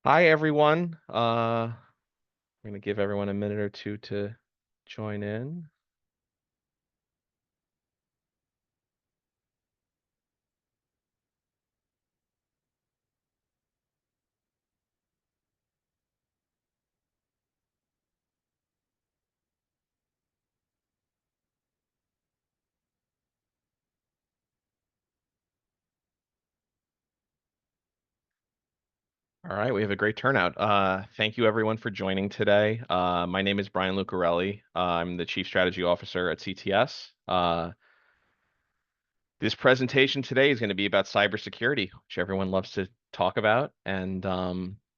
Hi, everyone. I'm going to give everyone a minute or two to join in. All right, we have a great turnout. Thank you, everyone, for joining today. My name is Brian Lucarelli. I'm the Chief Strategy Officer at CTS. This presentation today is going to be about cybersecurity, which everyone loves to talk about, and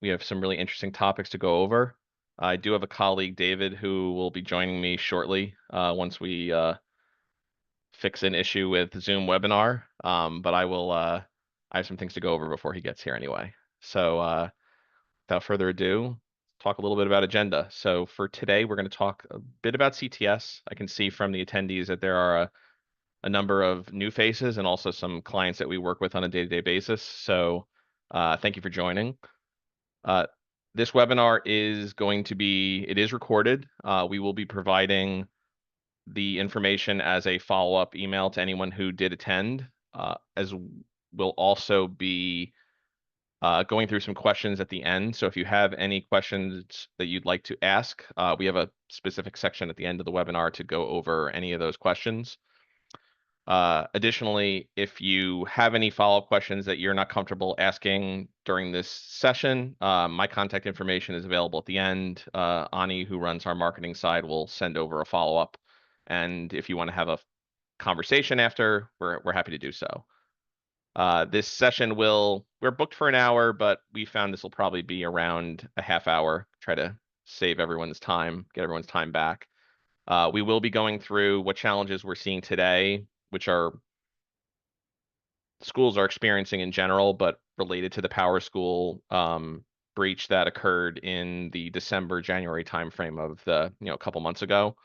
we have some really interesting topics to go over. I do have a colleague, David, who will be joining me shortly once we fix an issue with Zoom webinar. But I have some things to go over before he gets here anyway. So without further ado, talk a little bit about agenda. So for today, we're going to talk a bit about CTS. I can see from the attendees that there are a number of new faces and also some clients that we work with on a day-to-day basis. So thank you for joining. Uh, this webinar is it is recorded. We will be providing the information as a follow-up email to anyone who did attend, as we'll also be going through some questions at the end. So if you have any questions that you'd like to ask, we have a specific section at the end of the webinar to go over any of those questions. Additionally, if you have any follow-up questions that you're not comfortable asking during this session, my contact information is available at the end. Ani, who runs our marketing side, will send over a follow-up. And if you want to have a conversation after, we're happy to do so. This session we're booked for an hour, but we found this will probably be around a half hour. Try to save everyone's time, get everyone's time back. We will be going through what challenges we're seeing today, which are schools are experiencing in general, but related to the PowerSchool breach that occurred in the December-January timeframe of a couple months ago,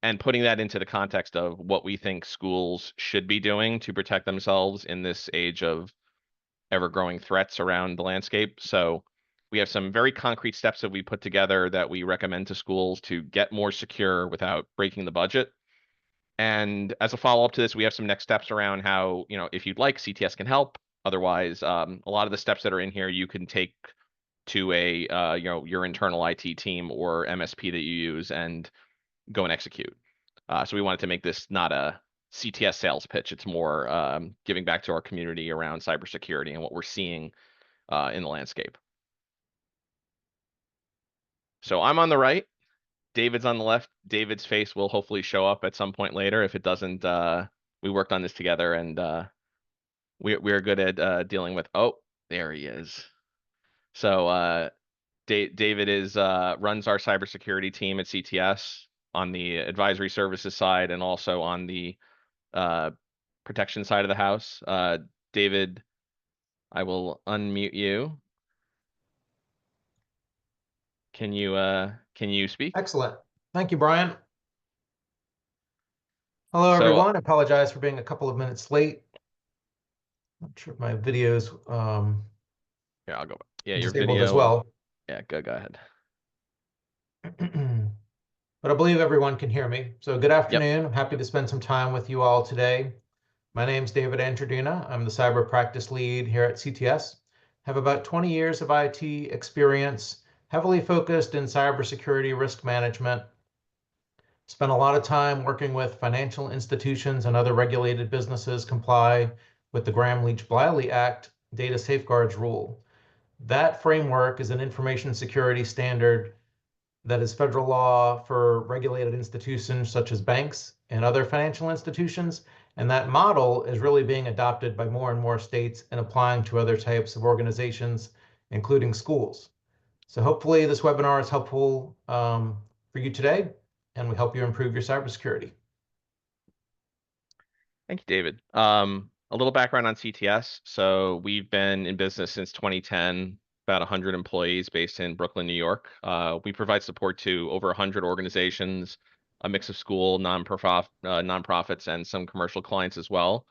and putting that into the context of what we think schools should be doing to protect themselves in this age of ever-growing threats around the landscape. So we have some very concrete steps that we put together that we recommend to schools to get more secure without breaking the budget. And as a follow-up to this, we have some next steps around how, if you'd like, CTS can help. Otherwise, a lot of the steps that are in here you can take to your internal IT team or MSP that you use and go and execute. So we wanted to make this not a CTS sales pitch. It's more giving back to our community around cybersecurity and what we're seeing in the landscape. So I'm on the right. David's on the left. David's face will hopefully show up at some point later. If it doesn't, we worked on this together, and we're good at dealing with. Oh, there he is. So David is runs our cybersecurity team at CTS on the advisory services side and also on the uh, protection side of the house. David, I will unmute you. Can you speak? Excellent. Thank you, Brian. Hello, So everyone. I apologize for being a couple of minutes late. Not sure if my video's here, I'll go. Yeah, your disabled as video. well. Yeah, go ahead. But I believe everyone can hear me. So good Yep. afternoon. I'm happy to spend some time with you all today. My name's David Andradina. I'm the cyber practice lead here at CTS. Have about 20 years of IT experience, heavily focused in cybersecurity risk management. Spent a lot of time working with financial institutions and other regulated businesses comply with the Gramm-Leach-Bliley Act Data Safeguards Rule. That framework is an information security standard that is federal law for regulated institutions such as banks and other financial institutions. And that model is really being adopted by more and more states and applying to other types of organizations, including schools. So hopefully this webinar is helpful for you today, and we help you improve your cybersecurity. Thank you, David. A little background on CTS. So we've been in business since 2010, about 100 employees based in Brooklyn, New York. We provide support to over 100 organizations, a mix of school, nonprofits, and some commercial clients as well.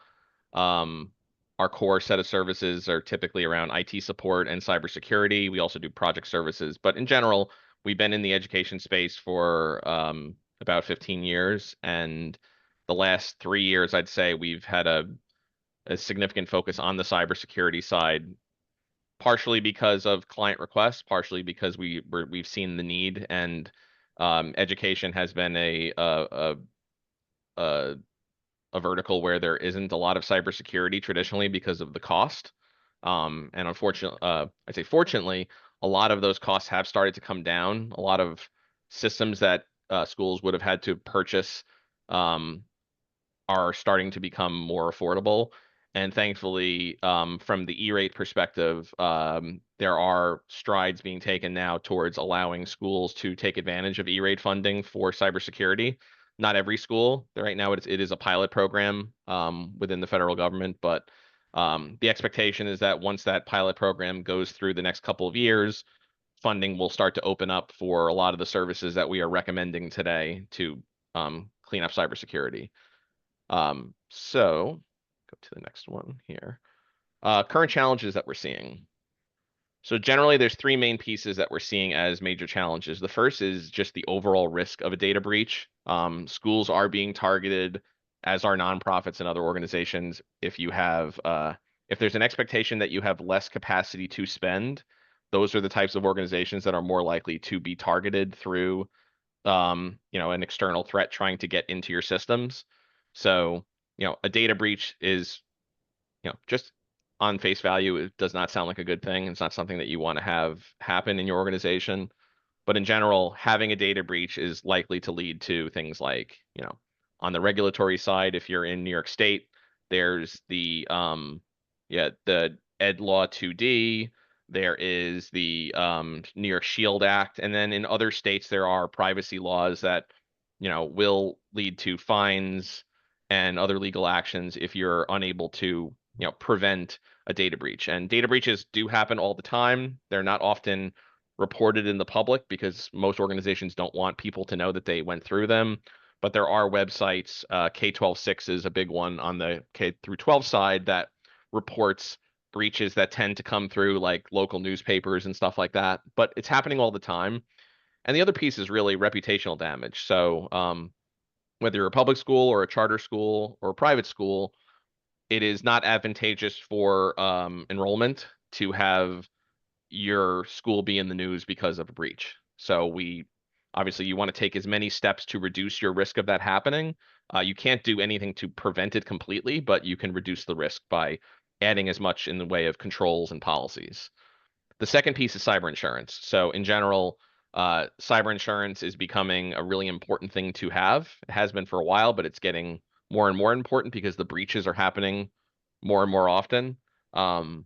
Um, our core set of services are typically around IT support and cybersecurity. We also do project services, but in general, we've been in the education space for about 15 years, and the last 3 years, I'd say we've had a significant focus on the cybersecurity side, partially because of client requests, partially because we've seen the need, and education has been a a vertical where there isn't a lot of cybersecurity traditionally because of the cost. And unfortunately, I'd say fortunately, a lot of those costs have started to come down. A lot of systems that schools would have had to purchase um, are starting to become more affordable. And thankfully, from the E-rate perspective, there are strides being taken now towards allowing schools to take advantage of E-rate funding for cybersecurity. Not every school. Right now, it is a pilot program within the federal government, but the expectation is that once that pilot program goes through the next couple of years, funding will start to open up for a lot of the services that we are recommending today to clean up cybersecurity. So go to the next one here. Current challenges that we're seeing. So generally, there's three main pieces that we're seeing as major challenges. The first is just the overall risk of a data breach. Schools are being targeted, as are nonprofits and other organizations. If there's an expectation that you have less capacity to spend, those are the types of organizations that are more likely to be targeted through an external threat trying to get into your systems. So, a data breach is, just on face value, it does not sound like a good thing. It's not something that you want to have happen in your organization. But in general, having a data breach is likely to lead to things like, on the regulatory side, if you're in New York State, there's the Ed Law 2D, there is the New York Shield Act, and then in other states there are privacy laws that, will lead to fines and other legal actions if you're unable to, prevent a data breach. And data breaches do happen all the time. They're not often reported in the public because most organizations don't want people to know that they went through them. But there are websites, K-12-6 is a big one on the K through 12 side that reports breaches that tend to come through like local newspapers and stuff like that. But it's happening all the time. And the other piece is really reputational damage. So whether you're a public school or a charter school or a private school, it is not advantageous for enrollment to have your school be in the news because of a breach. So obviously you want to take as many steps to reduce your risk of that happening. You can't do anything to prevent it completely, but you can reduce the risk by adding as much in the way of controls and policies. The second piece is cyber insurance. So in general, cyber insurance is becoming a really important thing to have. It has been for a while, but it's getting more and more important because the breaches are happening more and more often. And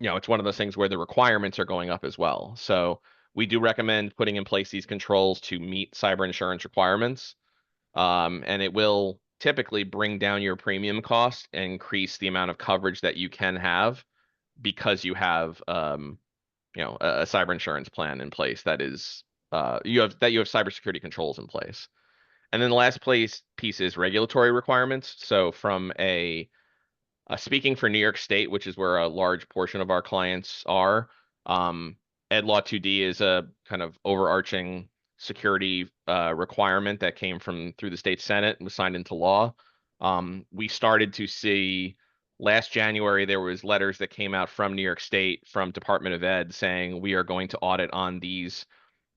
it's one of those things where the requirements are going up as well. So we do recommend putting in place these controls to meet cyber insurance requirements. And it will typically bring down your premium cost and increase the amount of coverage that you can have because you have a cyber insurance plan in place that is you have cybersecurity controls in place. And then the last piece is regulatory requirements. So from speaking for New York State, which is where a large portion of our clients are, Ed Law 2D is a kind of overarching security requirement that came through the state Senate and was signed into law. We started to see last January there was letters that came out from New York State from Department of Ed saying we are going to audit on these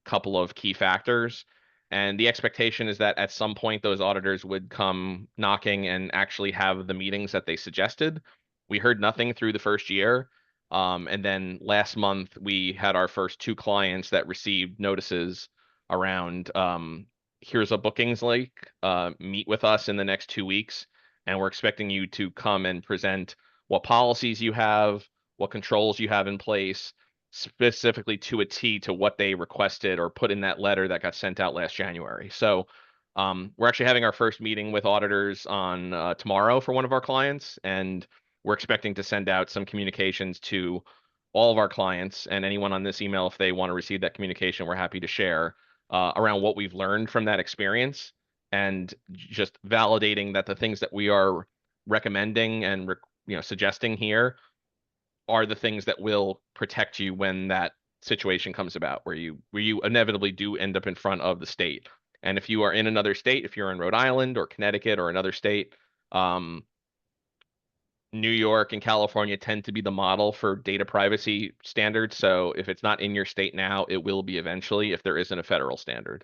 couple of key factors. And the expectation is that at some point those auditors would come knocking and actually have the meetings that they suggested. We heard nothing through the first year. And then last month we had our first two clients that received notices around here's a bookings link, meet with us in the next 2 weeks, and we're expecting you to come and present what policies you have, what controls you have in place, specifically to a T to what they requested or put in that letter that got sent out last January. So we're actually having our first meeting with auditors on tomorrow for one of our clients, and we're expecting to send out some communications to all of our clients and anyone on this email. If they want to receive that communication, we're happy to share around what we've learned from that experience and just validating that the things that we are recommending and suggesting here are the things that will protect you when that situation comes about where you inevitably do end up in front of the state. And if you are in another state, if you're in Rhode Island or Connecticut or another state, um, New York and California tend to be the model for data privacy standards. So if it's not in your state now, it will be eventually if there isn't a federal standard.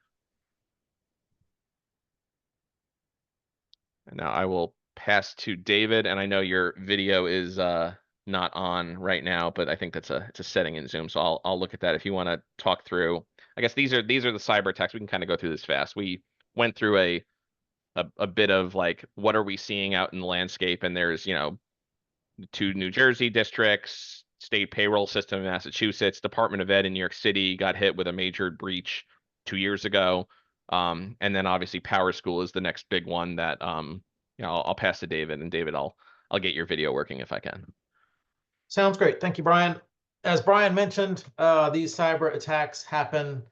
And now I will pass to David, and I know your video is not on right now, but I think that's a setting in Zoom. So I'll look at that if you want to talk through. I guess these are the cyber attacks. We can kind of go through this fast. We went through a bit of like what are we seeing out in the landscape, and there's two New Jersey districts, state payroll system in Massachusetts, Department of Ed in New York City got hit with a major breach 2 years ago. And then obviously PowerSchool is the next big one that I'll pass to David, and David, I'll get your video working if I can. Sounds great. Thank you, Brian. As Brian mentioned, these cyber attacks happen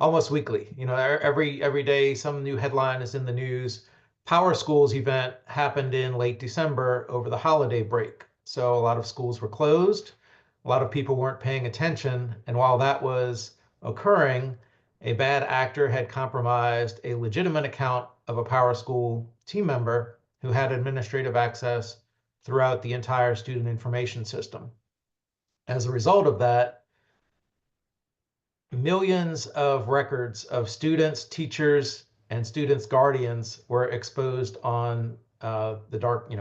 almost weekly. Every day some new headline is in the news. PowerSchool's event happened in late December over the holiday break. So a lot of schools were closed. A lot of people weren't paying attention. And while that was occurring, a bad actor had compromised a legitimate account of a PowerSchool team member who had administrative access throughout the entire student information system. As a result of that, millions of records of students, teachers, and students' guardians were exposed on the dark,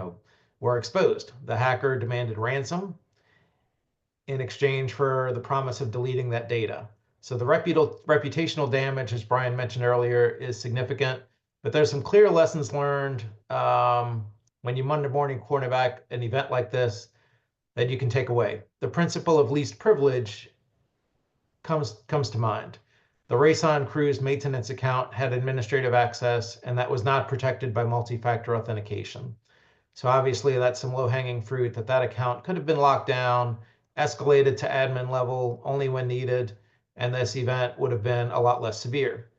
were exposed. The hacker demanded ransom in exchange for the promise of deleting that data. So the reputational damage, as Brian mentioned earlier, is significant, but there's some clear lessons learned when you Monday morning quarterback an event like this that you can take away. The principle of least privilege comes to mind. The Rayson Cruise maintenance account had administrative access, and that was not protected by multi-factor authentication. So obviously that's some low-hanging fruit that account could have been locked down, escalated to admin level only when needed, and this event would have been a lot less severe.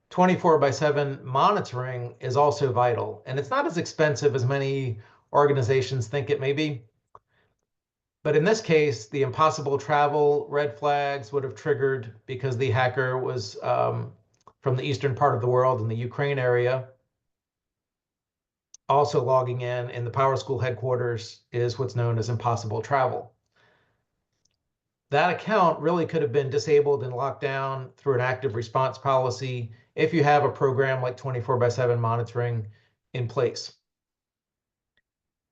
24/7 monitoring is also vital, and it's not as expensive as many organizations think it may be. But in this case, the impossible travel red flags would have triggered because the hacker was from the eastern part of the world in the Ukraine area. Also logging in the PowerSchool headquarters is what's known as impossible travel. That account really could have been disabled and locked down through an active response policy if you have a program like 24/7 monitoring in place.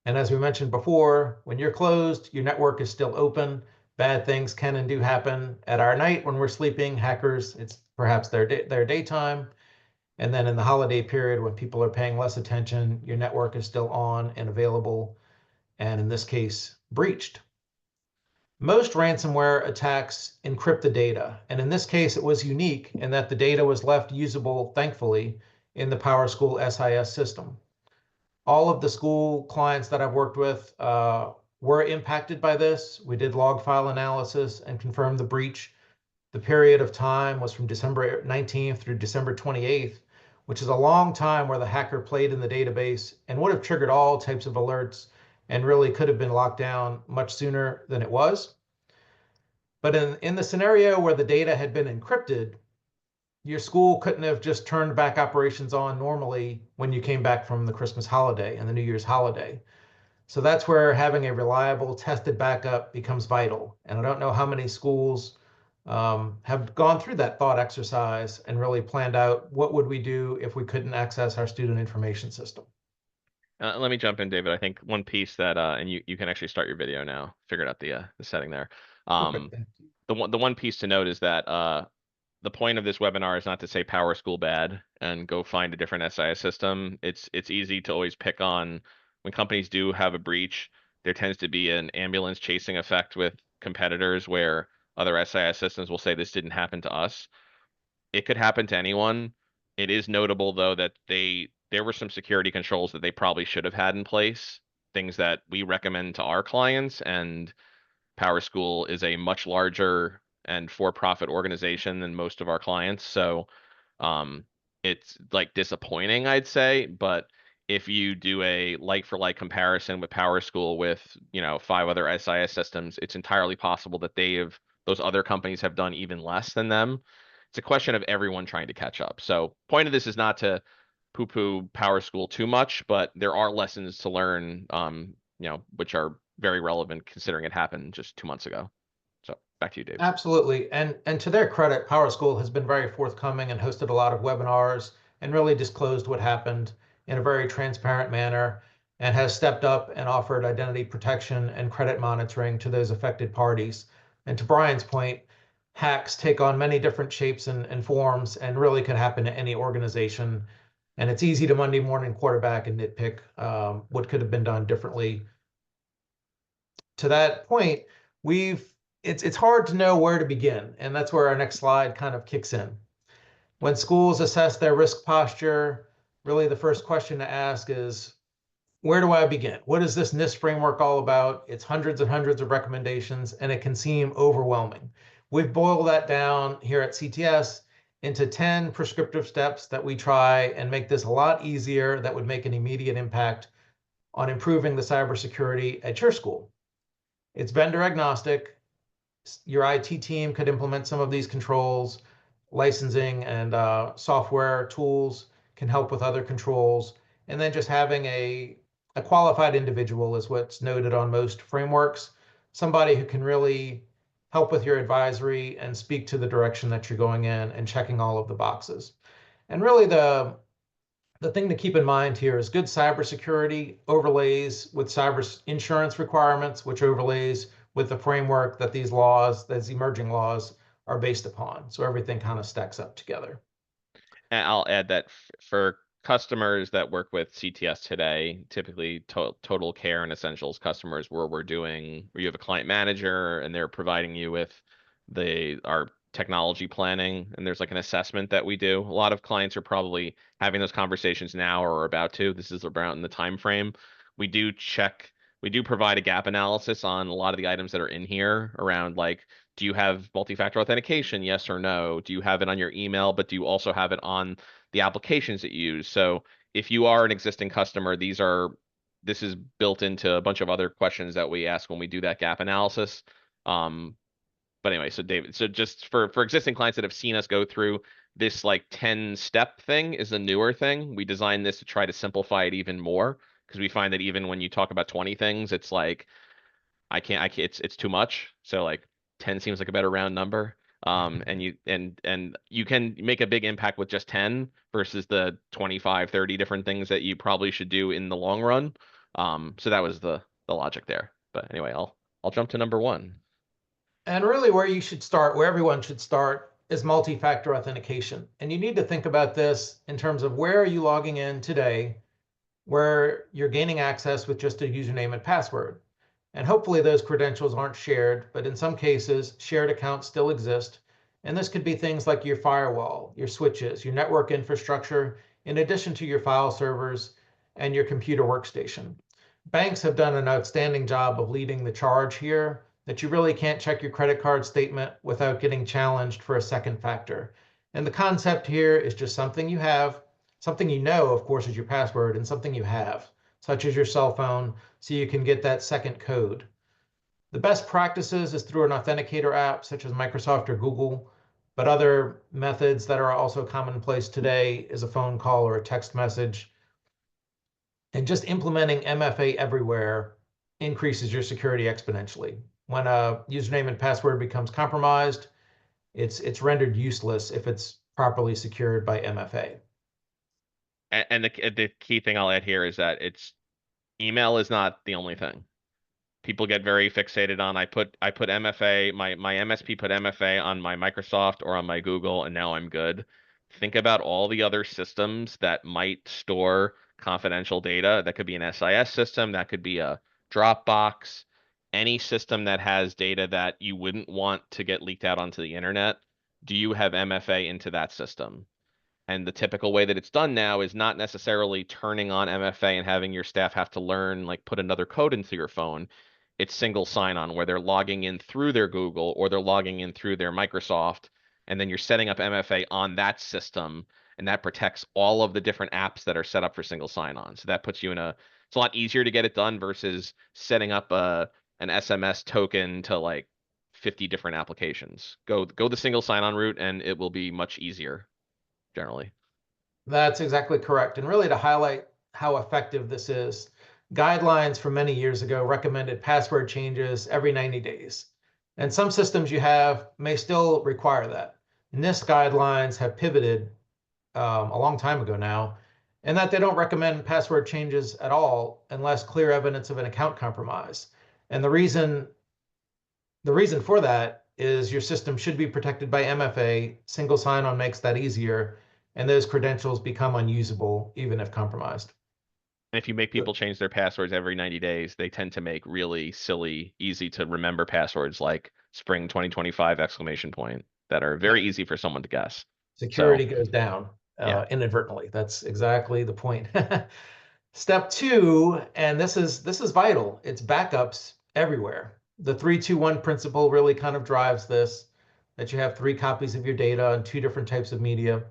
And as we mentioned before, when you're closed, your network is still open. Bad things can and do happen at our night when we're sleeping. Hackers, it's perhaps their daytime. And then in the holiday period, when people are paying less attention, your network is still on and available, and in this case, breached. Most ransomware attacks encrypt the data. And in this case, it was unique in that the data was left usable, thankfully, in the PowerSchool SIS system. All of the school clients that I've worked with were impacted by this. We did log file analysis and confirmed the breach. The period of time was from December 19th through December 28th, which is a long time where the hacker played in the database and would have triggered all types of alerts and really could have been locked down much sooner than it was. But in the scenario where the data had been encrypted, your school couldn't have just turned back operations on normally when you came back from the Christmas holiday and the New Year's holiday. So that's where having a reliable tested backup becomes vital. And I don't know how many schools have gone through that thought exercise and really planned out what would we do if we couldn't access our student information system. Let me jump in, David. I think one piece that and you can actually start your video now. Figured out the setting there. Perfect. The one piece to note is that the point of this webinar is not to say PowerSchool bad and go find a different SIS system. It's easy to always pick on when companies do have a breach. There tends to be an ambulance chasing effect with competitors where other SIS systems will say this didn't happen to us. It could happen to anyone. It is notable though that there were some security controls that they probably should have had in place, things that we recommend to our clients, and PowerSchool is a much larger and for-profit organization than most of our clients. So it's like disappointing, I'd say. But if you do a like for like comparison with PowerSchool with, five other SIS systems, it's entirely possible that those other companies have done even less than them. It's a question of everyone trying to catch up. So, point of this is not to poo-poo PowerSchool too much, but there are lessons to learn, which are very relevant considering it happened just 2 months ago. So, back to you, David. Absolutely. And to their credit, PowerSchool has been very forthcoming and hosted a lot of webinars and really disclosed what happened in a very transparent manner and has stepped up and offered identity protection and credit monitoring to those affected parties. And to Brian's point, hacks take on many different shapes and forms and really could happen to any organization. And it's easy to Monday morning quarterback and nitpick what could have been done differently. To that point, we've it's hard to know where to begin, and that's where our next slide kind of kicks in. When schools assess their risk posture, really the first question to ask is, where do I begin? What is this NIST framework all about? It's hundreds and hundreds of recommendations, and it can seem overwhelming. We've boiled that down here at CTS into 10 prescriptive steps that we try and make this a lot easier that would make an immediate impact on improving the cybersecurity at your school. It's vendor agnostic. Your IT team could implement some of these controls. Licensing and software tools can help with other controls. And then just having a qualified individual is what's noted on most frameworks. Somebody who can really help with your advisory and speak to the direction that you're going in and checking all of the boxes. And really the thing to keep in mind here is good cybersecurity overlays with cyber insurance requirements, which overlays with the framework that these emerging laws are based upon. So everything kind of stacks up together. And I'll add that for customers that work with CTS today, typically total care and essentials customers, where you have a client manager and they're providing you with our technology planning, and there's like an assessment that we do. A lot of clients are probably having those conversations now or are about to. This is about in the time frame. We do check, we do provide a gap analysis on a lot of the items that are in here around like, do you have multi-factor authentication? Yes or no? Do you have it on your email, but do you also have it on the applications that you use? So if you are an existing customer, this is built into a bunch of other questions that we ask when we do that gap analysis. But anyway, so David, so just for existing clients that have seen us go through this like 10-step thing is a newer thing. We designed this to try to simplify it even more because we find that even when you talk about 20 things, it's like I can't, it's too much. So like 10 seems like a better round number. And you can make a big impact with just 10 versus the 25, 30 different things that you probably should do in the long run. So that was the logic there. But anyway, I'll jump to number one. And really where you should start, where everyone should start, is multi-factor authentication. And you need to think about this in terms of where are you logging in today, where you're gaining access with just a username and password. And hopefully those credentials aren't shared, but in some cases, shared accounts still exist. And this could be things like your firewall, your switches, your network infrastructure, in addition to your file servers and your computer workstation. Banks have done an outstanding job of leading the charge here, that you really can't check your credit card statement without getting challenged for a second factor. And the concept here is just something you have, something you know, of course, is your password, and something you have, such as your cell phone, so you can get that second code. The best practices is through an authenticator app, such as Microsoft or Google, but other methods that are also commonplace today is a phone call or a text message. And just implementing MFA everywhere increases your security exponentially. When a username and password becomes compromised, it's rendered useless if it's properly secured by MFA. And the key thing I'll add here is that email is not the only thing. People get very fixated on I put MFA, my MSP put MFA on my Microsoft or on my Google, and now I'm good. Think about all the other systems that might store confidential data. That could be an SIS system, that could be a Dropbox, any system that has data that you wouldn't want to get leaked out onto the internet. Do you have MFA into that system? And the typical way that it's done now is not necessarily turning on MFA and having your staff have to learn, like put another code into your phone. It's single sign-on where they're logging in through their Google or they're logging in through their Microsoft, and then you're setting up MFA on that system. and that protects all of the different apps that are set up for single sign-on. So that puts you in it's a lot easier to get it done versus setting up an SMS token to like 50 different applications. Go the single sign-on route, and it will be much easier generally. That's exactly correct. And really, to highlight how effective this is, guidelines from many years ago recommended password changes every 90 days. And some systems you have may still require that. NIST guidelines have pivoted a long time ago now, and that they don't recommend password changes at all unless clear evidence of an account compromise. And the reason for that is your system should be protected by MFA. Single sign-on makes that easier, and those credentials become unusable even if compromised. And if you make people change their passwords every 90 days, they tend to make really silly, easy to remember passwords like spring 2025 exclamation point that are Yeah, very easy for someone to guess. So, security goes down yeah. inadvertently. That's exactly the point. Step two, and this is vital. It's backups everywhere. The 3-2-1 principle really kind of drives this, that you have 3 copies of your data on 2 different types of media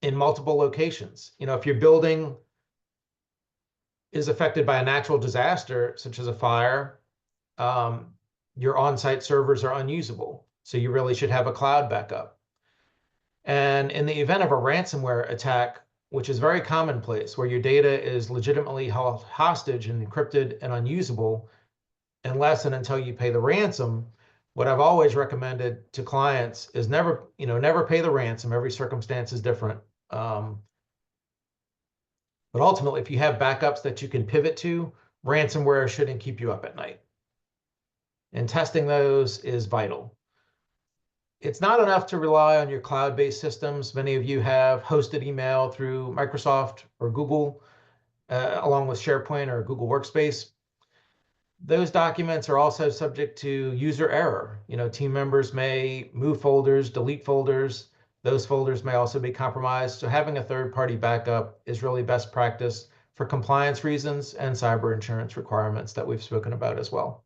in multiple locations. If your building is affected by a natural disaster, such as a fire, um, your on-site servers are unusable. So you really should have a cloud backup. And in the event of a ransomware attack, which is very commonplace, where your data is legitimately held hostage and encrypted and unusable, unless and until you pay the ransom, what I've always recommended to clients is never pay the ransom. Every circumstance is different. But ultimately, if you have backups that you can pivot to, ransomware shouldn't keep you up at night. And testing those is vital. It's not enough to rely on your cloud-based systems. Many of you have hosted email through Microsoft or Google, along with SharePoint or Google Workspace. Those documents are also subject to user error. Team members may move folders, delete folders. Those folders may also be compromised. So having a third-party backup is really best practice for compliance reasons and cyber insurance requirements that we've spoken about as well.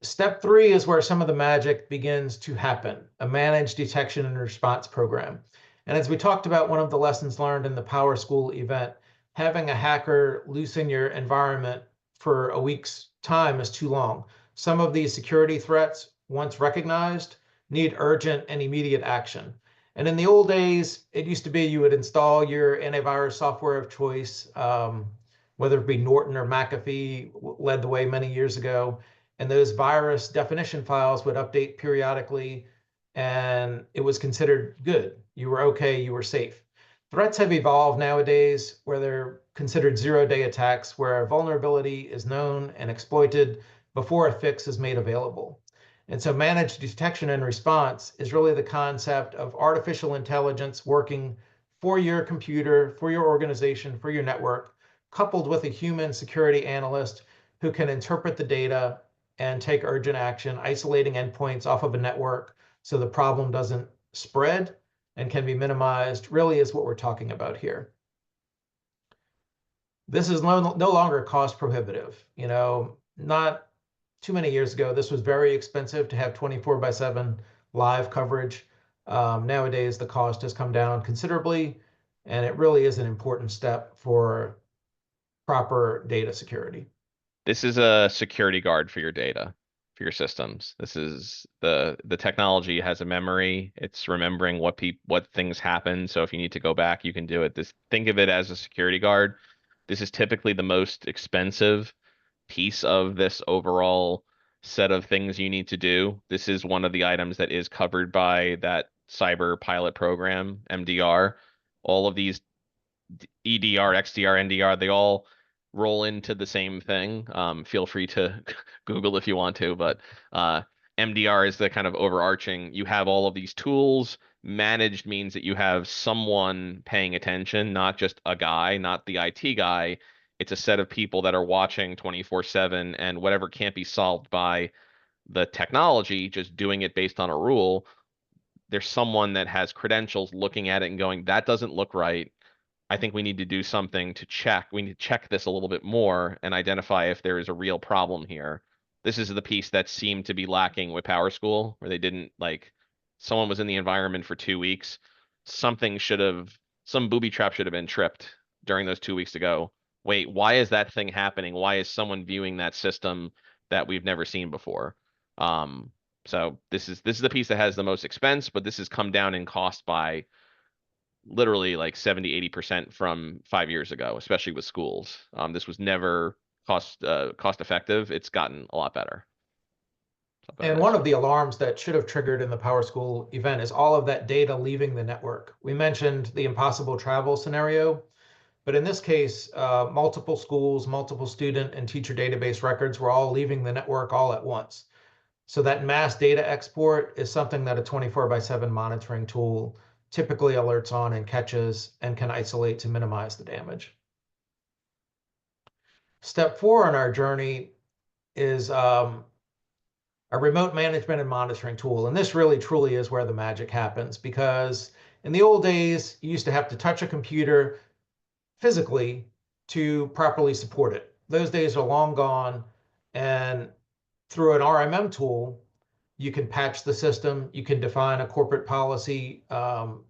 Step 3 is where some of the magic begins to happen, a managed detection and response program. And as we talked about, one of the lessons learned in the PowerSchool event, having a hacker loosen your environment for a week's time is too long. Some of these security threats, once recognized, need urgent and immediate action. And in the old days, it used to be you would install your antivirus software of choice, whether it be Norton or McAfee led the way many years ago. And those virus definition files would update periodically, and it was considered good. You were okay, you were safe. Threats have evolved nowadays where they're considered zero-day attacks, where a vulnerability is known and exploited before a fix is made available. And so managed detection and response is really the concept of artificial intelligence working for your computer, for your organization, for your network, coupled with a human security analyst who can interpret the data and take urgent action, isolating endpoints off of a network so the problem doesn't spread and can be minimized, really is what we're talking about here. This is no longer cost prohibitive. Not too many years ago, this was very expensive to have 24/7 live coverage. Nowadays, the cost has come down considerably, and it really is an important step for proper data security. This is a security guard for your data, for your systems. This is the technology has a memory. It's remembering what things happen. So if you need to go back, you can do it. Think of it as a security guard. This is typically the most expensive piece of this overall set of things you need to do. This is one of the items that is covered by that cyber pilot program, MDR. All of these EDR, XDR, NDR, they all roll into the same thing. Feel free to Google if you want to, but MDR is the kind of overarching. You have all of these tools. Managed means that you have someone paying attention, not just a guy, not the IT guy. It's a set of people that are watching 24/7, and whatever can't be solved by the technology, just doing it based on a rule. There's someone that has credentials looking at it and going, that doesn't look right. I think we need to do something to check. We need to check this a little bit more and identify if there is a real problem here. This is the piece that seemed to be lacking with PowerSchool, where they didn't like someone was in the environment for 2 weeks. Something should have, some booby trap should have been tripped during those 2 weeks to go, wait, why is that thing happening? Why is someone viewing that system that we've never seen before? Um, so this is the piece that has the most expense, but this has come down in cost by literally like 70-80% from 5 years ago, especially with schools. This was never cost effective. It's gotten a lot better. So I'll go to the And next one of one. the alarms that should have triggered in the PowerSchool event is all of that data leaving the network. We mentioned the impossible travel scenario, but in this case, multiple schools, multiple student and teacher database records were all leaving the network all at once. So that mass data export is something that a 24/7 monitoring tool typically alerts on and catches and can isolate to minimize the damage. Step 4 on our journey is a remote management and monitoring tool. And this really truly is where the magic happens, because in the old days, you used to have to touch a computer physically to properly support it. Those days are long gone. And through an RMM tool, you can patch the system. You can define a corporate policy of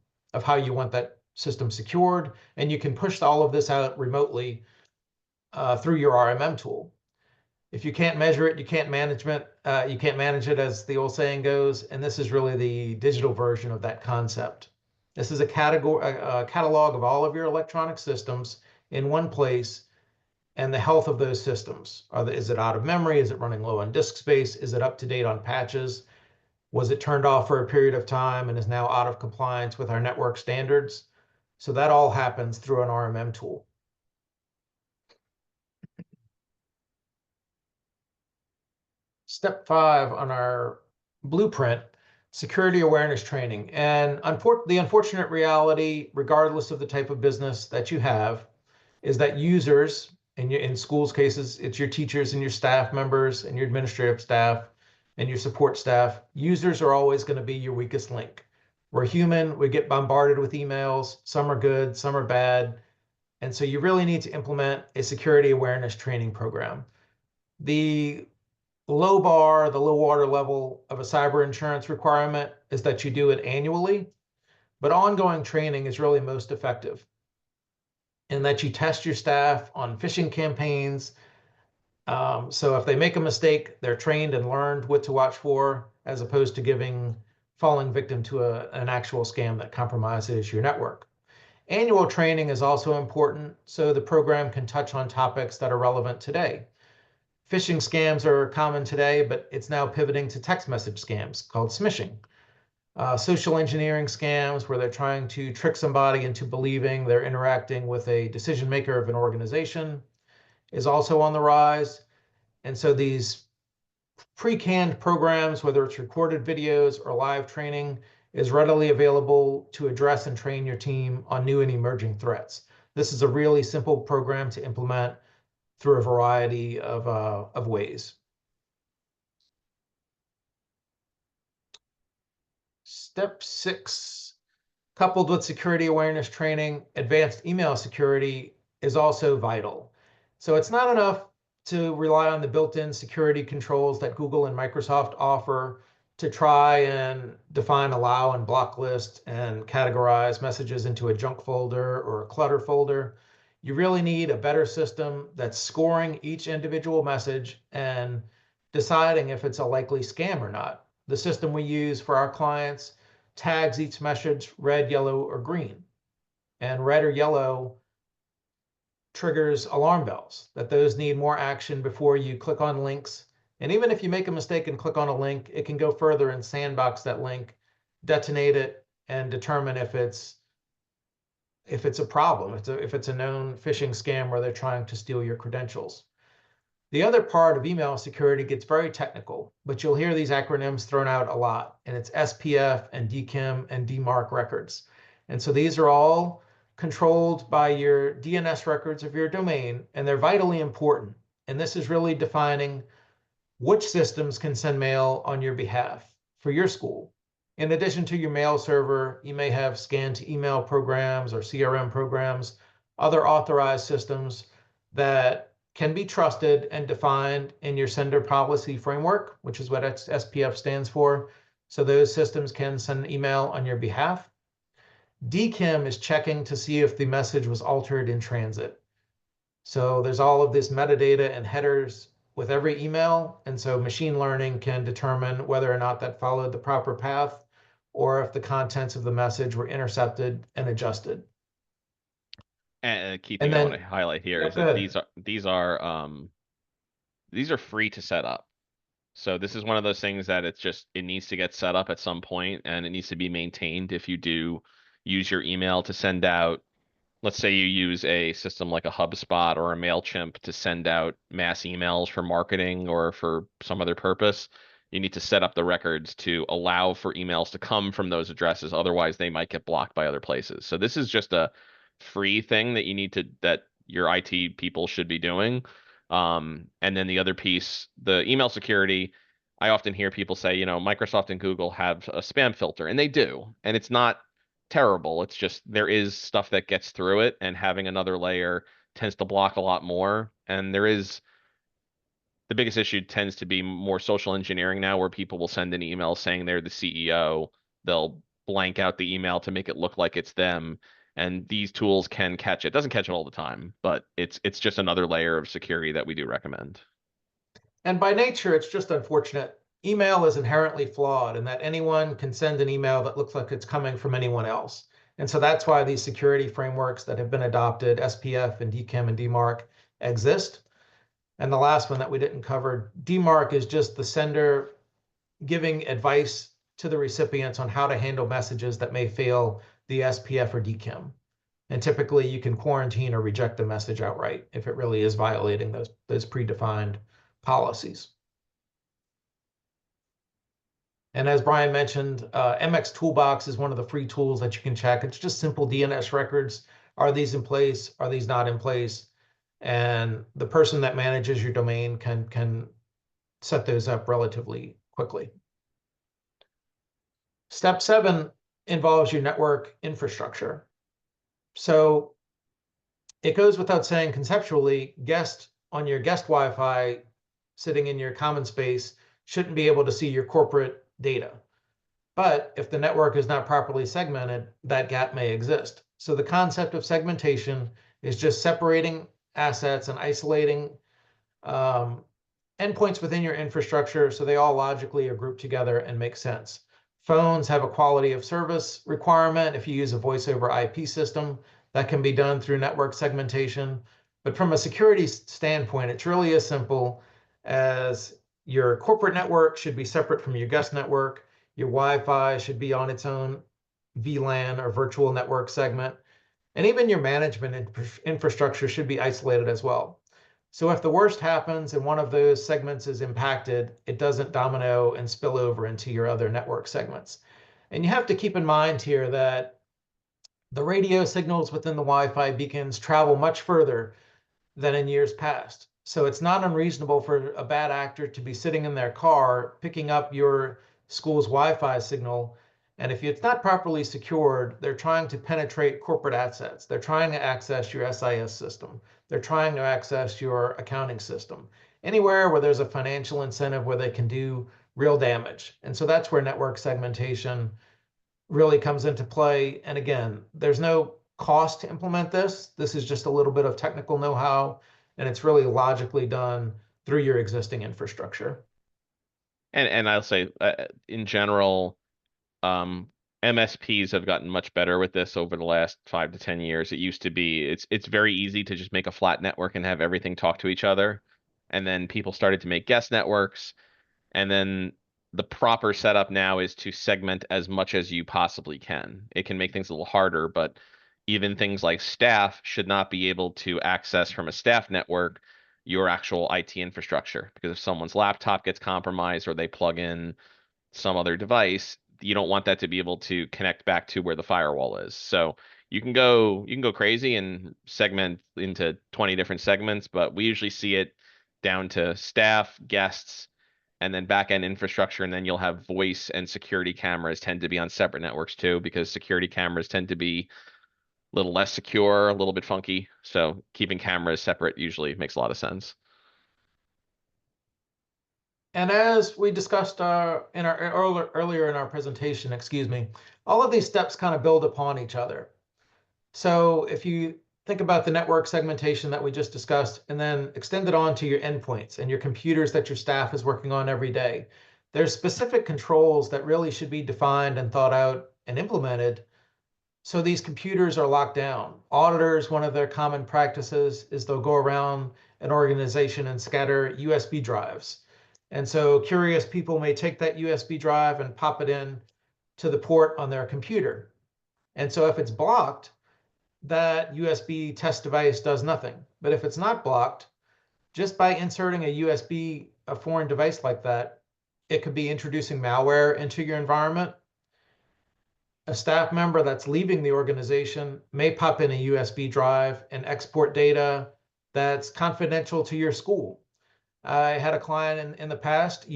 how you want that system secured. And you can push all of this out remotely through your RMM tool. If you can't measure it, you can't manage it. You can't manage it, as the old saying goes. And this is really the digital version of that concept. This is a catalog of all of your electronic systems in one place, and the health of those systems. Is it out of memory? Is it running low on disk space? Is it up to date on patches? Was it turned off for a period of time and is now out of compliance with our network standards? So that all happens through an RMM tool. Step 5 on our blueprint, security awareness training. And the unfortunate reality, regardless of the type of business that you have, is that users, in schools cases, it's your teachers and your staff members and your administrative staff and your support staff. Users are always going to be your weakest link. We're human. We get bombarded with emails. Some are good, some are bad. And so you really need to implement a security awareness training program. The low bar, the low water level of a cyber insurance requirement is that you do it annually, but ongoing training is really most effective in that you test your staff on phishing campaigns. So if they make a mistake, they're trained and learned what to watch for, as opposed to falling victim to an actual scam that compromises your network. Annual training is also important, so the program can touch on topics that are relevant today. Phishing scams are common today, but it's now pivoting to text message scams called smishing. Social engineering scams, where they're trying to trick somebody into believing they're interacting with a decision maker of an organization, is also on the rise. And so these pre-canned programs, whether it's recorded videos or live training, is readily available to address and train your team on new and emerging threats. This is a really simple program to implement through a variety of ways. Step 6, coupled with security awareness training, advanced email security is also vital. So it's not enough to rely on the built-in security controls that Google and Microsoft offer to try and define, allow, and block list and categorize messages into a junk folder or a clutter folder. You really need a better system that's scoring each individual message and deciding if it's a likely scam or not. The system we use for our clients tags each message red, yellow, or green. And red or yellow triggers alarm bells, that those need more action before you click on links. And even if you make a mistake and click on a link, it can go further and sandbox that link, detonate it, and determine if it's a problem, if it's a known phishing scam where they're trying to steal your credentials. The other part of email security gets very technical, but you'll hear these acronyms thrown out a lot, and it's SPF and DKIM and DMARC records. And so these are all controlled by your DNS records of your domain, and they're vitally important. And this is really defining which systems can send mail on your behalf for your school. In addition to your mail server, you may have scan to email programs or CRM programs, other authorized systems that can be trusted and defined in your sender policy framework, which is what SPF stands for. So those systems can send an email on your behalf. DKIM is checking to see if the message was altered in transit. So there's all of this metadata and headers with every email. And so machine learning can determine whether or not that followed the proper path or if the contents of the message were intercepted and adjusted. And a key And thing I want then, to highlight here yeah, is go that ahead. these are free to set up. So this is one of those things that it needs to get set up at some point and it needs to be maintained if you do use your email to send out. Let's say you use a system like a HubSpot or a MailChimp to send out mass emails for marketing or for some other purpose. You need to set up the records to allow for emails to come from those addresses. Otherwise, they might get blocked by other places. So this is just a free thing that that your IT people should be doing. And then the other piece, the email security, I often hear people say, Microsoft and Google have a spam filter, and they do. And it's not terrible. It's just there is stuff that gets through it, and having another layer tends to block a lot more. And the biggest issue tends to be more social engineering now, where people will send an email saying they're the CEO. They'll blank out the email to make it look like it's them. And these tools can catch it. Doesn't catch it all the time, but it's just another layer of security that we do recommend. And by nature, it's just unfortunate. Email is inherently flawed in that anyone can send an email that looks like it's coming from anyone else. And so that's why these security frameworks that have been adopted, SPF and DKIM and DMARC, exist. And the last one that we didn't cover, DMARC is just the sender giving advice to the recipients on how to handle messages that may fail the SPF or DKIM. And typically you can quarantine or reject the message outright if it really is violating those predefined policies. And as Brian mentioned, MX Toolbox is one of the free tools that you can check. It's just simple DNS records. Are these in place? Are these not in place? And the person that manages your domain can set those up relatively quickly. Step 7 involves your network infrastructure. So it goes without saying conceptually, guest on your guest Wi-Fi sitting in your common space shouldn't be able to see your corporate data. But if the network is not properly segmented, that gap may exist. So the concept of segmentation is just separating assets and isolating um, endpoints within your infrastructure so they all logically are grouped together and make sense. Phones have a quality of service requirement. If you use a voice over IP system, that can be done through network segmentation. But from a security standpoint, it's really as simple as your corporate network should be separate from your guest network. Your Wi-Fi should be on its own VLAN or virtual network segment. And even your management infrastructure should be isolated as well. So if the worst happens and one of those segments is impacted, it doesn't domino and spill over into your other network segments. And you have to keep in mind here that the radio signals within the Wi-Fi beacons travel much further than in years past. So it's not unreasonable for a bad actor to be sitting in their car picking up your school's Wi-Fi signal. And if it's not properly secured, they're trying to penetrate corporate assets. They're trying to access your SIS system. They're trying to access your accounting system. Anywhere where there's a financial incentive where they can do real damage. And so that's where network segmentation really comes into play. And again, there's no cost to implement this. This is just a little bit of technical know-how, and it's really logically done through your existing infrastructure. And I'll say, in general, um, MSPs have gotten much better with this over the last 5 to 10 years. It used to be it's very easy to just make a flat network and have everything talk to each other. And then people started to make guest networks. And then the proper setup now is to segment as much as you possibly can. It can make things a little harder, but even things like staff should not be able to access from a staff network your actual IT infrastructure. Because if someone's laptop gets compromised or they plug in some other device, you don't want that to be able to connect back to where the firewall is. So you can go crazy and segment into 20 different segments, but we usually see it down to staff, guests, and then back-end infrastructure, and then you'll have voice and security cameras tend to be on separate networks too, because security cameras tend to be a little less secure, a little bit funky. So keeping cameras separate usually makes a lot of sense. And as we discussed in our earlier in our presentation, excuse me, all of these steps kind of build upon each other. So if you think about the network segmentation that we just discussed, and then extend it on to your endpoints and your computers that your staff is working on every day, there's specific controls that really should be defined and thought out and implemented so these computers are locked down. Auditors, one of their common practices is they'll go around an organization and scatter USB drives. And so curious people may take that USB drive and pop it in to the port on their computer. And so if it's blocked, that USB test device does nothing. But if it's not blocked, just by inserting a USB, a foreign device like that, it could be introducing malware into your environment. A staff member that's leaving the organization may pop in a USB drive and export data that's confidential to your school. I had a client in the past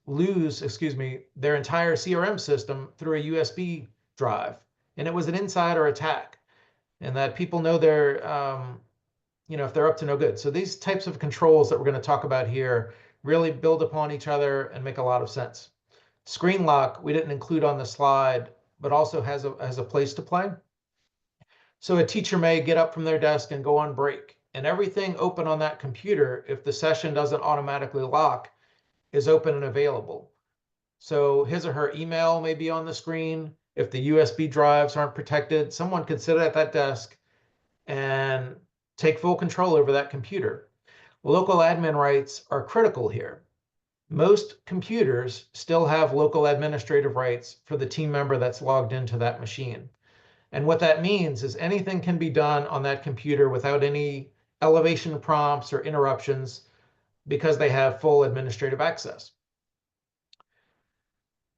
lose, excuse me, their entire CRM system through a USB drive, and it was an insider attack, and that people know they're, if they're up to no good. So these types of controls that we're going to talk about here really build upon each other and make a lot of sense. Screen lock, we didn't include on the slide, but also has a place to play. So a teacher may get up from their desk and go on break, and everything open on that computer, if the session doesn't automatically lock, is open and available. So his or her email may be on the screen. If the USB drives aren't protected, someone could sit at that desk and take full control over that computer. Local admin rights are critical here. Most computers still have local administrative rights for the team member that's logged into that machine. And what that means is anything can be done on that computer without any elevation prompts or interruptions because they have full administrative access.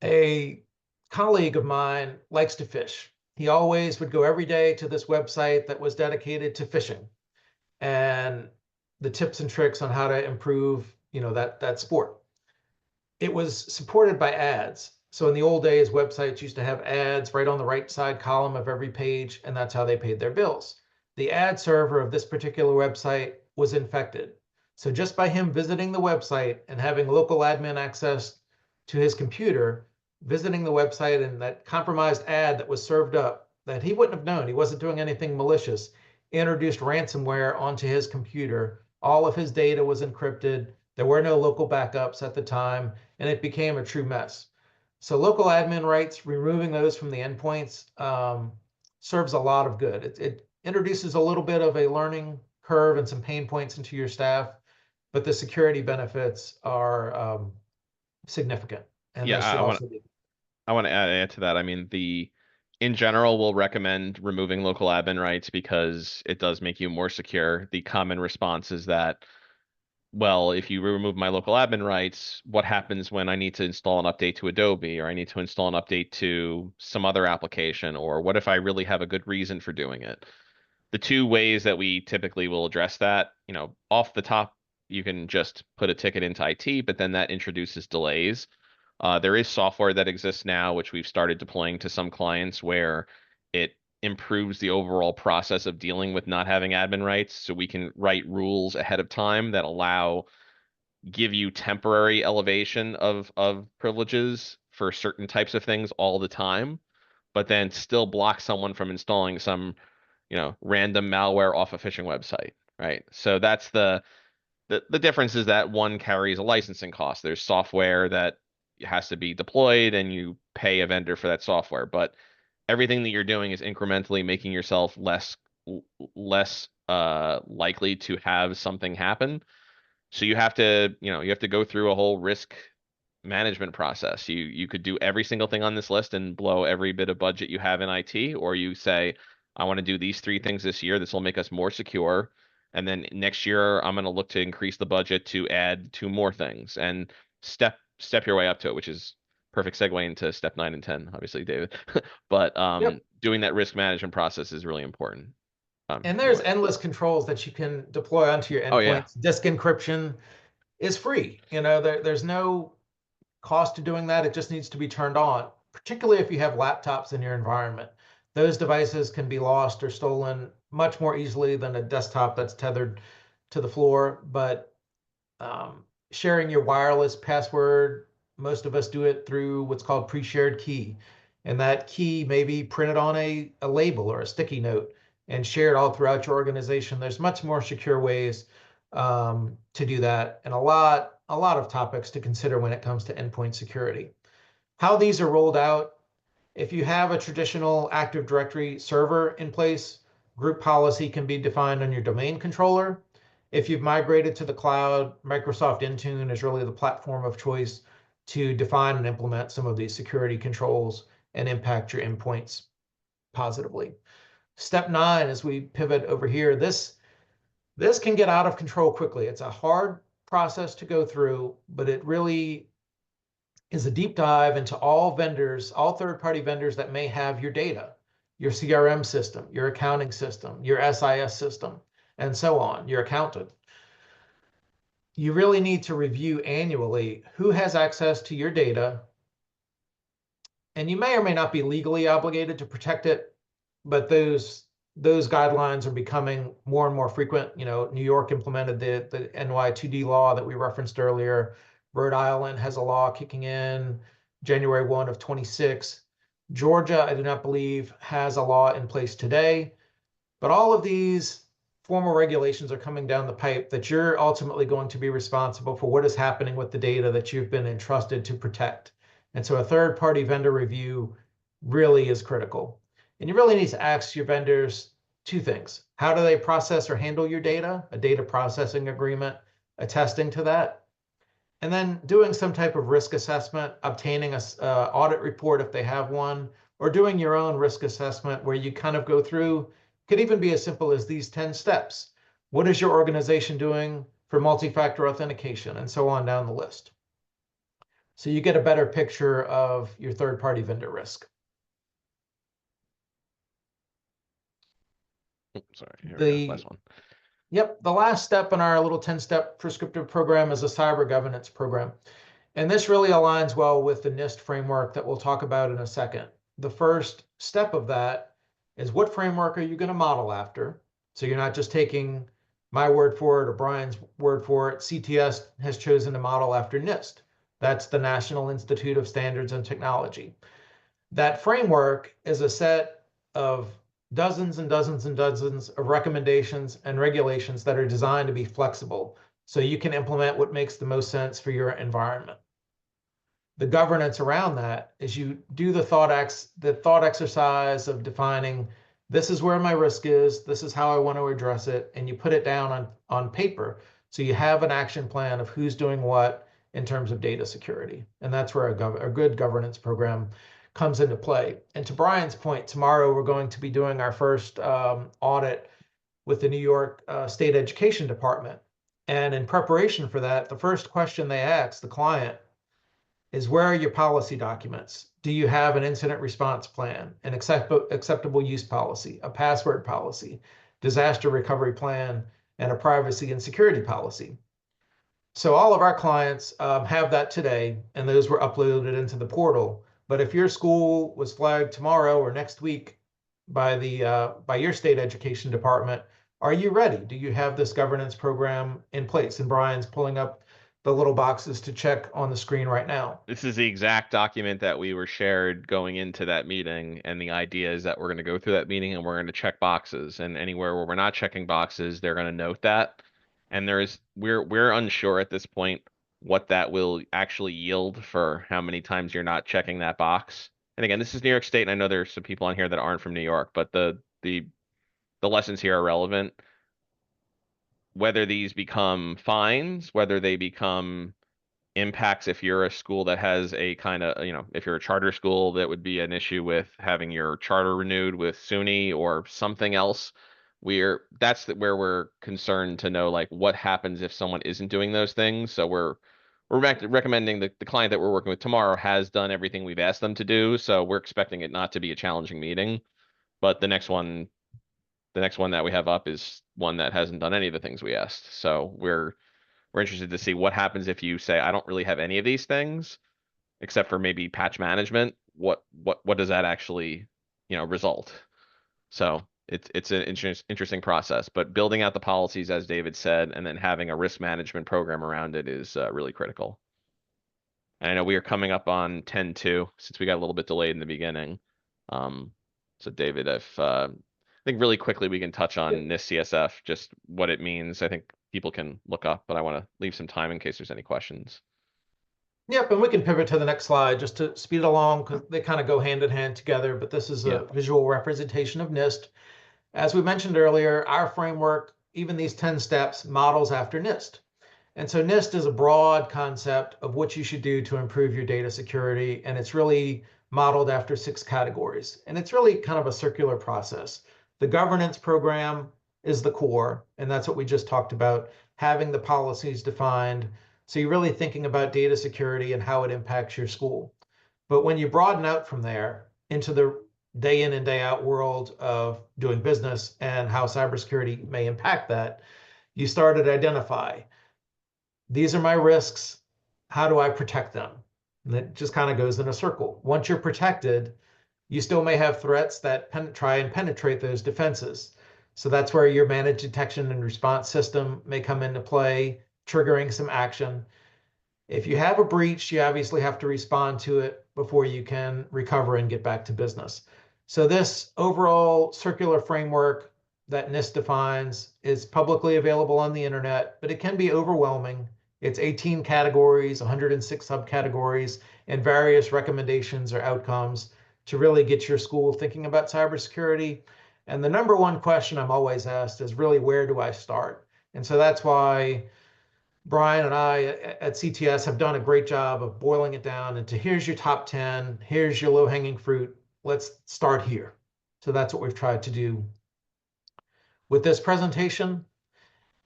A colleague of mine likes to fish. He always would go every day to this website that was dedicated to fishing and the tips and tricks on how to improve, that sport. It was supported by ads. So in the old days, websites used to have ads right on the right side column of every page, and that's how they paid their bills. The ad server of this particular website was infected. So just by him visiting the website and having local admin access to his computer, visiting the website and that compromised ad that was served up that he wouldn't have known, he wasn't doing anything malicious, introduced ransomware onto his computer. All of his data was encrypted. There were no local backups at the time, and it became a true mess. So local admin rights, removing those from the endpoints serves a lot of good. It introduces a little bit of a learning curve and some pain points into your staff, but the security benefits are significant, and Yeah, they should also be. I want to add to that. I mean, in general, we'll recommend removing local admin rights because it does make you more secure. The common response is that, well, if you remove my local admin rights, what happens when I need to install an update to Adobe or I need to install an update to some other application? Or what if I really have a good reason for doing it? The two ways that we typically will address that, off the top, you can just put a ticket into IT, but then that introduces delays. There is software that exists now, which we've started deploying to some clients where it improves the overall process of dealing with not having admin rights. So we can write rules ahead of time that give you temporary elevation of privileges for certain types of things all the time, but then still block someone from installing some, random malware off a phishing website, right? So that's the difference is that one carries a licensing cost. There's software that has to be deployed and you pay a vendor for that software, but everything that you're doing is incrementally making yourself less likely to have something happen. So you have to go through a whole risk management process. You could do every single thing on this list and blow every bit of budget you have in IT, or you say, I want to do these three things this year. This will make us more secure. And then next year, I'm going to look to increase the budget to add two more things and step your way up to it, which is perfect segue into step 9 and 10, obviously, David. But Yep. doing that risk management process is really important. And there's Anyway. endless controls that you can deploy onto your Oh yeah. endpoints. Disk encryption is free. There's no cost to doing that. It just needs to be turned on, particularly if you have laptops in your environment. Those devices can be lost or stolen much more easily than a desktop that's tethered to the floor. But sharing your wireless password, most of us do it through what's called pre-shared key. And that key may be printed on a label or a sticky note and shared all throughout your organization. There's much more secure ways to do that, and a lot of topics to consider when it comes to endpoint security. How these are rolled out: if you have a traditional Active Directory server in place, group policy can be defined on your domain controller. If you've migrated to the cloud, Microsoft Intune is really the platform of choice to define and implement some of these security controls and impact your endpoints positively. Step 9, as we pivot over here, this can get out of control quickly. It's a hard process to go through, but it really is a deep dive into all vendors, all third-party vendors that may have your data, your CRM system, your accounting system, your SIS system, and so on, your accountant. You really need to review annually who has access to your data, and you may or may not be legally obligated to protect it, but those guidelines are becoming more and more frequent. New York implemented the NY2D law that we referenced earlier. Rhode Island has a law kicking in January 1 of 26. Georgia, I do not believe, has a law in place today. But all of these formal regulations are coming down the pipe that you're ultimately going to be responsible for what is happening with the data that you've been entrusted to protect. And so a third-party vendor review really is critical. And you really need to ask your vendors two things. How do they process or handle your data? A data processing agreement attesting to that. And then doing some type of risk assessment, obtaining a audit report if they have one, or doing your own risk assessment where you kind of go through, could even be as simple as these 10 steps. What is your organization doing for multi-factor authentication, and so on down the list. So you get a better picture of your third-party vendor risk. Sorry, here we go. Last one. The last step in our little 10-step prescriptive program is a cyber governance program. And this really aligns well with the NIST framework that we'll talk about in a second. The first step of that is, what framework are you going to model after? So you're not just taking my word for it or Brian's word for it. CTS has chosen to model after NIST. That's the National Institute of Standards and Technology. That framework is a set of dozens and dozens and dozens of recommendations and regulations that are designed to be flexible so you can implement what makes the most sense for your environment. The governance around that is you do the thought exercise of defining, this is where my risk is, this is how I want to address it, and you put it down on paper. So you have an action plan of who's doing what in terms of data security. And that's where a good governance program comes into play. And to Brian's point, tomorrow we're going to be doing our first audit with the New York State Education Department. And in preparation for that, the first question they ask the client is, where are your policy documents? Do you have an incident response plan, an acceptable use policy, a password policy, disaster recovery plan, and a privacy and security policy? So all of our clients have that today, and those were uploaded into the portal. But if your school was flagged tomorrow or next week by your state education department, are you ready? Do you have this governance program in place? And Brian's pulling up the little boxes to check on the screen right now. This is the exact document that we were shared going into that meeting, and the idea is that we're going to go through that meeting and we're going to check boxes, and anywhere where we're not checking boxes, they're going to note that. And we're unsure at this point what that will actually yield for how many times you're not checking that box. And again, this is New York State, and I know there's some people on here that aren't from New York, but the lessons here are relevant. Whether these become fines, whether they become impacts, if you're a school that has a kind of, if you're a charter school, that would be an issue with having your charter renewed with SUNY or something else. Where we're concerned to know, like, what happens if someone isn't doing those things. So we're recommending the client that we're working with tomorrow has done everything we've asked them to do. So we're expecting it not to be a challenging meeting. But the next one that we have up is one that hasn't done any of the things we asked. So we're interested to see what happens if you say, I don't really have any of these things, except for maybe patch management. What does that actually result. So it's an interesting process, but building out the policies, as David said, and then having a risk management program around it is really critical. And I know we are coming up on 10-2 since we got a little bit delayed in the beginning. Um, so David, if I think really quickly we can touch on NIST CSF, just what it means. I think people can look up, but I want to leave some time in case there's any questions. Yep, and we can pivot to the next slide just to speed along because they kind of go hand in hand together, but this is Yeah. a visual representation of NIST. As we mentioned earlier, our framework, even these 10 steps, models after NIST. And so NIST is a broad concept of what you should do to improve your data security, and it's really modeled after 6 categories. And it's really kind of a circular process. The governance program is the core, and that's what we just talked about, having the policies defined. So you're really thinking about data security and how it impacts your school. But when you broaden out from there into the day in and day out world of doing business and how cybersecurity may impact that, you start to identify these are my risks. How do I protect them? And it just kind of goes in a circle. Once you're protected, you still may have threats that try and penetrate those defenses. So that's where your managed detection and response system may come into play, triggering some action. If you have a breach, you obviously have to respond to it before you can recover and get back to business. So this overall circular framework that NIST defines is publicly available on the internet, but it can be overwhelming. It's 18 categories, 106 subcategories, and various recommendations or outcomes to really get your school thinking about cybersecurity. And the number one question I'm always asked is really, where do I start? And so that's why Brian and I at CTS have done a great job of boiling it down into here's your top 10, here's your low hanging fruit. Let's start here. So that's what we've tried to do with this presentation.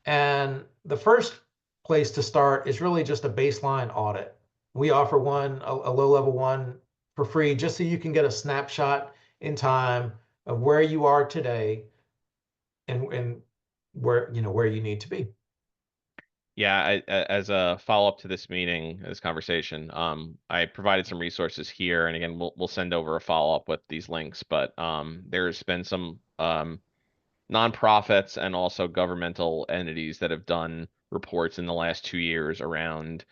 And the first place to start is really just a baseline audit. We offer one, a low level one for free, just so you can get a snapshot in time of where you are today and where you need to be. Yeah, as a follow-up to this meeting, this conversation, I provided some resources here, and again, we'll send over a follow-up with these links. But there's been some nonprofits and also governmental entities that have done reports in the last 2 years around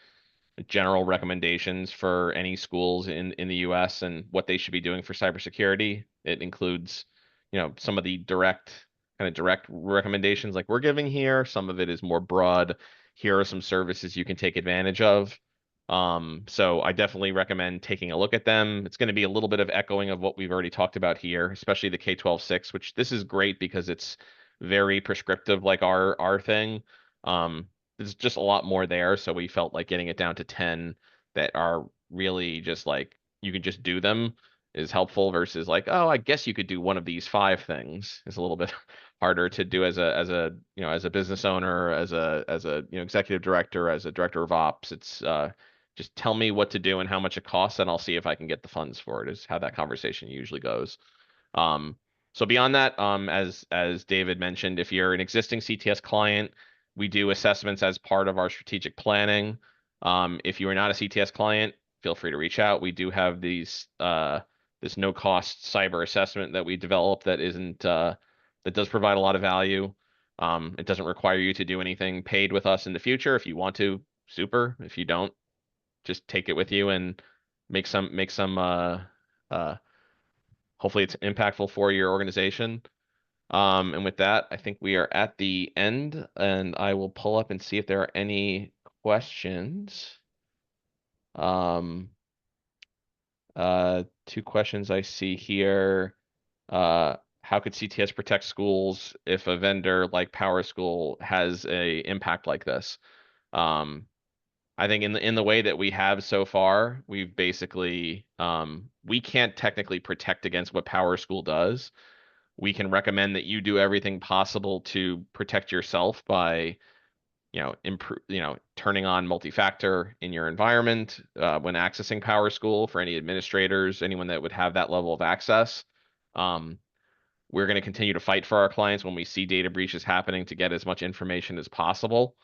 general recommendations for any schools in the US and what they should be doing for cybersecurity. It includes, some of the direct recommendations like we're giving here. Some of it is more broad. Here are some services you can take advantage of. So I definitely recommend taking a look at them. It's going to be a little bit of echoing of what we've already talked about here, especially the K-12-6, which this is great because it's very prescriptive like our thing. There's just a lot more there, so we felt like getting it down to 10 that are really just like you can just do them is helpful versus like, oh, I guess you could do one of these 5 things. Is a little bit harder to do as a business owner, as a executive director, as a director of ops. It's just tell me what to do and how much it costs, and I'll see if I can get the funds for it, is how that conversation usually goes. Um, so beyond that, as David mentioned, if you're an existing CTS client, we do assessments as part of our strategic planning. If you are not a CTS client, feel free to reach out. We do have this no cost cyber assessment that we developed that isn't that does provide a lot of value. It doesn't require you to do anything paid with us in the future. If you want to, super. If you don't, just take it with you and make some uh hopefully it's impactful for your organization. And with that, I think we are at the end, and I will pull up and see if there are any questions. Um, 2 questions I see here. How could CTS protect schools if a vendor like PowerSchool has a impact like this? Um, I think in the way that we have so far, we've basically we can't technically protect against what PowerSchool does. We can recommend that you do everything possible to protect yourself by, improve, turning on multi-factor in your environment when accessing PowerSchool for any administrators, anyone that would have that level of access. Um, we're going to continue to fight for our clients when we see data breaches happening to get as much information as possible.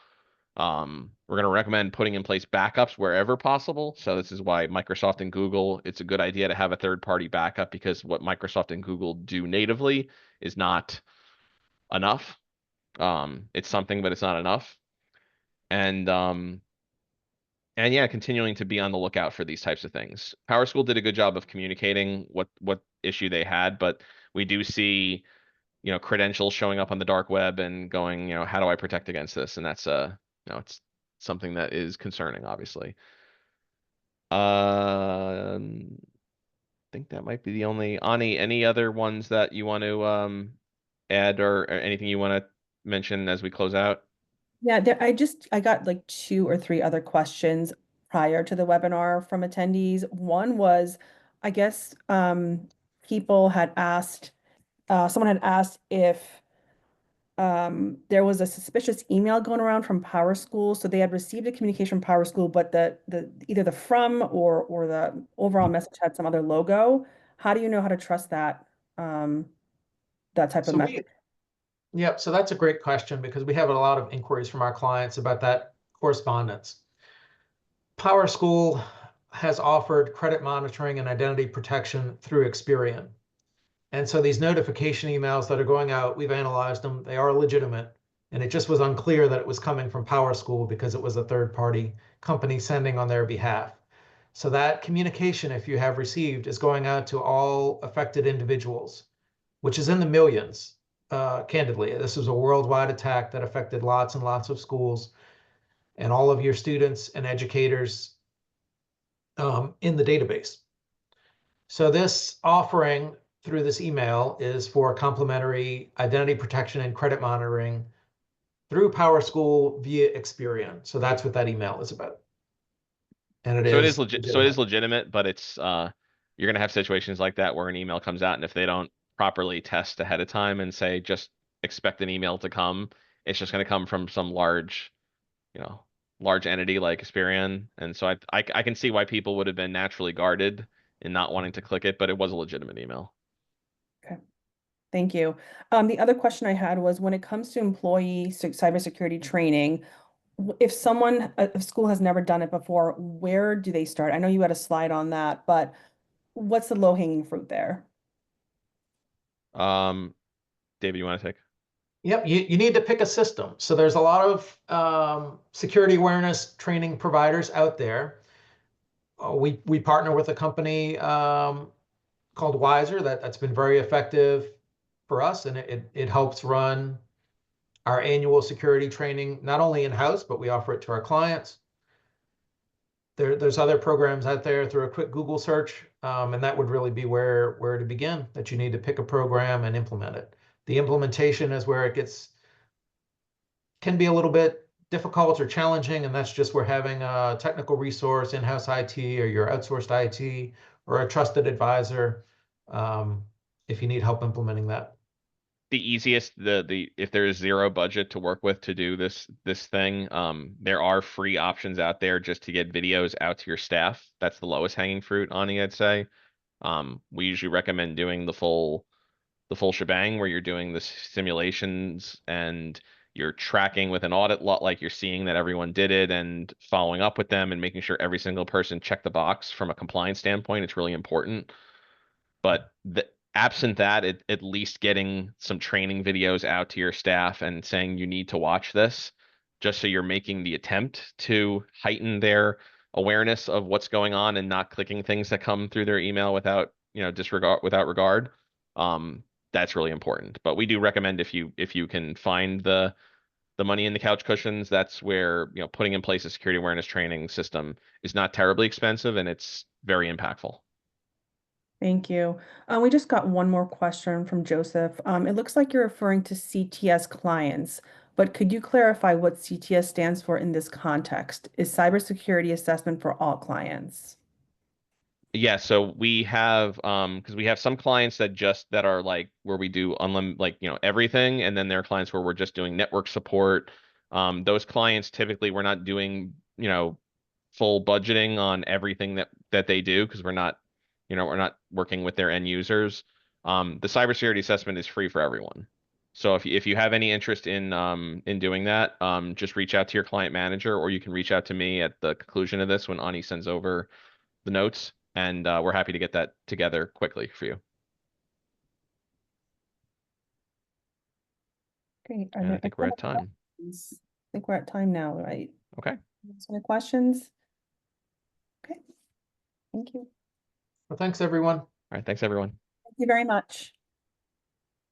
We're going to recommend putting in place backups wherever possible. So this is why Microsoft and Google, it's a good idea to have a third-party backup because what Microsoft and Google do natively is not enough. It's something, but it's not enough. And and yeah, continuing to be on the lookout for these types of things. PowerSchool did a good job of communicating what issue they had, but we do see, credentials showing up on the dark web and going, how do I protect against this? And that's it's something that is concerning, obviously. I think that might be the only. Ani, any other ones that you want to add or anything you want to mention as we close out? Yeah, I got like two or three other questions prior to the webinar from attendees. One was, I guess, people had asked, someone had asked if there was a suspicious email going around from PowerSchool. So they had received a communication from PowerSchool, but the either the from or the overall message had some other logo. How do you know how to trust um, that type of So message? yep, so that's a great question because we have a lot of inquiries from our clients about that correspondence. PowerSchool has offered credit monitoring and identity protection through Experian. And so these notification emails that are going out, we've analyzed them, they are legitimate. And it just was unclear that it was coming from PowerSchool because it was a third-party company sending on their behalf. So that communication, if you have received, is going out to all affected individuals, which is in the millions. Candidly, this was a worldwide attack that affected lots and lots of schools and all of your students and educators in the database. So this offering through this email is for complimentary identity protection and credit monitoring through PowerSchool via Experian. So that's what that email is about. And it So it is is legit. So it is legitimate. legitimate, but it's you're gonna have situations like that where an email comes out, and if they don't properly test ahead of time and say just expect an email to come, it's just gonna come from some large, you know, large entity like Experian, and so I can see why people would have been naturally guarded in not wanting to click it, but it was a legitimate email. Okay. Thank you. The other question I had was when it comes to employee cybersecurity training, if if school has never done it before, where do they start? I know you had a slide on that, but what's the low-hanging fruit there? Um, David, you want to take? Yep, you need to pick a system. So there's a lot of security awareness training providers out there. We partner with a company called Wiser that's been very effective for us, and it helps run our annual security training, not only in-house, but we offer it to our clients. There's other programs out there through a quick Google search, and that would really be where to begin, that you need to pick a program and implement it. The implementation is where it can be a little bit difficult or challenging, and that's just where having a technical resource, in-house IT, or your outsourced IT, or a trusted advisor, um, if you need help implementing that. The easiest, the if there's zero budget to work with to do this thing, there are free options out there just to get videos out to your staff. That's the lowest hanging fruit, Ani, I'd say. We usually recommend doing the full shebang where you're doing the simulations and you're tracking with an audit lot, like you're seeing that everyone did it and following up with them and making sure every single person checked the box from a compliance standpoint. It's really important. But absent that, at least getting some training videos out to your staff and saying you need to watch this, just so you're making the attempt to heighten their awareness of what's going on and not clicking things that come through their email without, disregard without regard. Um, that's really important. But we do recommend if you can find the money in the couch cushions, that's where, putting in place a security awareness training system is not terribly expensive and it's very impactful. Thank you. We just got one more question from Joseph. It looks like you're referring to CTS clients, but could you clarify what CTS stands for in this context? Is cybersecurity assessment for all clients? Yeah, so we have because we have some clients that are like where we do unlimited, like, everything, and then there are clients where we're just doing network support. Those clients typically we're not doing, full budgeting on everything that they do because we're not working with their end users. The cybersecurity assessment is free for everyone. So if you have any interest in doing that, just reach out to your client manager, or you can reach out to me at the conclusion of this when Ani sends over the notes, and we're happy to get that together quickly for you. Great. Are And I there any think we're other at time. questions? I think we're at time now, right? Okay. Any questions? Okay. Thank you. Well, thanks, everyone. All right. Thanks, everyone. Thank you very much.